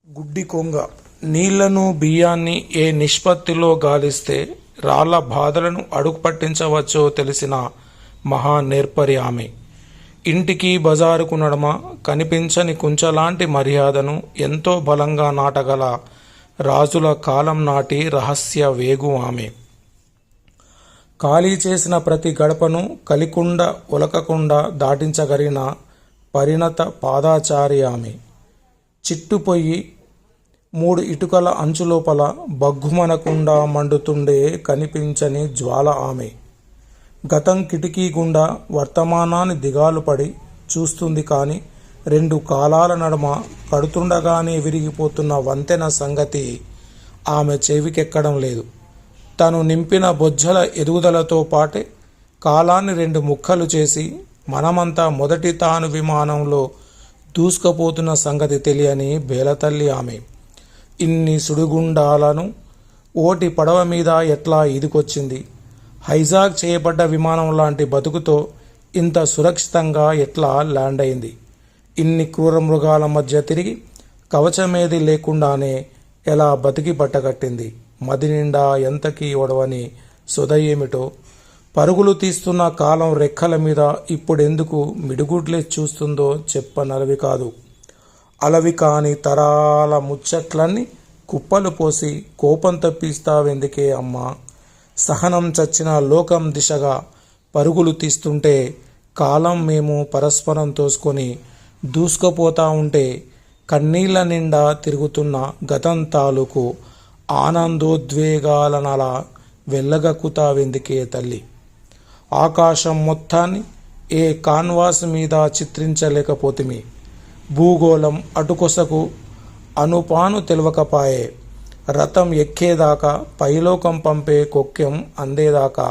గుడ్డి కొంగ నీళ్లను బియ్యాన్ని ఏ నిష్పత్తిలో గాలిస్తే రాళ్ల బాధలను అడుగు పట్టించవచ్చో తెలిసిన మహా నేర్పరి ఆమె. ఇంటికి బజారుకు నడమ కనిపించని కుంచలాంటి మర్యాదను ఎంతో బలంగా నాటగల రాజుల కాలం నాటి రహస్య వేగు ఆమె. ఖాళీ చేసిన ప్రతి గడపను కలికుండా ఒలకకుండా దాటించగలిగిన పరిణత పాదాచారి ఆమె. చిట్టుపొయ్యి 3 ఇటుకల అంచులోపల బగ్గుమనకుండా మండుతుండే కనిపించని జ్వాల ఆమె. గతం కిటికీ గుండా వర్తమానాన్ని దిగాలు పడి చూస్తుంది కానీ 2 కాలాల నడుమ కడుతుండగానే విరిగిపోతున్న వంతెన సంగతి ఆమె చెవికెక్కడం లేదు. తను నింపిన బొజ్జల ఎదుగుదలతో పాటే కాలాన్ని 2 ముక్కలు చేసి మనమంతా మొదటి తాను విమానంలో దూసుకుపోతున్న సంగతి తెలియని బేలతల్లి ఆమె. ఇన్ని సుడిగుండాలను ఓటి పడవ మీద ఎట్లా ఈదుకొచ్చింది? హైజాక్ చేయబడ్డ విమానం లాంటి బతుకుతో ఇంత సురక్షితంగా ఎట్లా ల్యాండ్ అయింది? ఇన్ని క్రూర మృగాల మధ్య తిరిగి కవచమేది లేకుండానే ఎలా బతికి బట్టగట్టింది? మది నిండా ఎంతకీ ఒడవని సొద ఏమిటో? పరుగులు తీస్తున్న కాలం రెక్కల మీద ఇప్పుడెందుకు మిడుగుడ్లే చూస్తుందో చెప్పనలవి కాదు. అలవి కాని తరాల ముచ్చట్లన్నీ కుప్పలు పోసి కోపం తప్పిస్తావెందుకే అమ్మా? సహనం చచ్చిన లోకం దిశగా పరుగులు తీస్తుంటే కాలం మేము పరస్పరం తోసుకొని దూసుకుపోతా ఉంటే కన్నీళ్ల నిండా తిరుగుతున్న గతం తాలూకు ఆనందోద్వేగాలనలా వెళ్ళగక్కుతావెందుకే తల్లి? ఆకాశం మొత్తాన్ని ఏ కాన్వాస్ మీద చిత్రించలేకపోతిమి. భూగోళం అటుకొసకు అనుపాను తెలవకపాయే. రథం ఎక్కేదాకా పైలోకం పంపే కొక్కెం అందేదాకా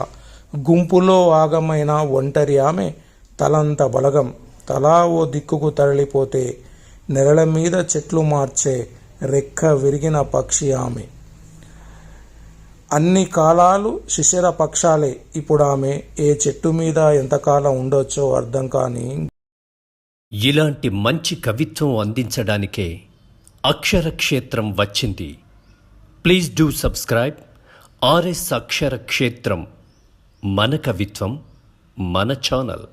గుంపులో ఆగమైన ఒంటరి ఆమె తలంత బలగం. తలా ఓ దిక్కుకు తరలిపోతే నెరల మీద చెట్లు మార్చే రెక్క విరిగిన పక్షి ఆమె. అన్ని కాలాలు శిశిర పక్షాలే. ఇప్పుడు ఆమె ఏ చెట్టు మీద ఎంతకాలం ఉండొచ్చో అర్థం కాని. ఇలాంటి మంచి కవిత్వం అందించడానికే అక్షర క్షేత్రం వచ్చింది. ప్లీజ్ డూ సబ్స్క్రైబ్ ఆర్ఎస్ అక్షర క్షేత్రం. మన కవిత్వం మన ఛానల్.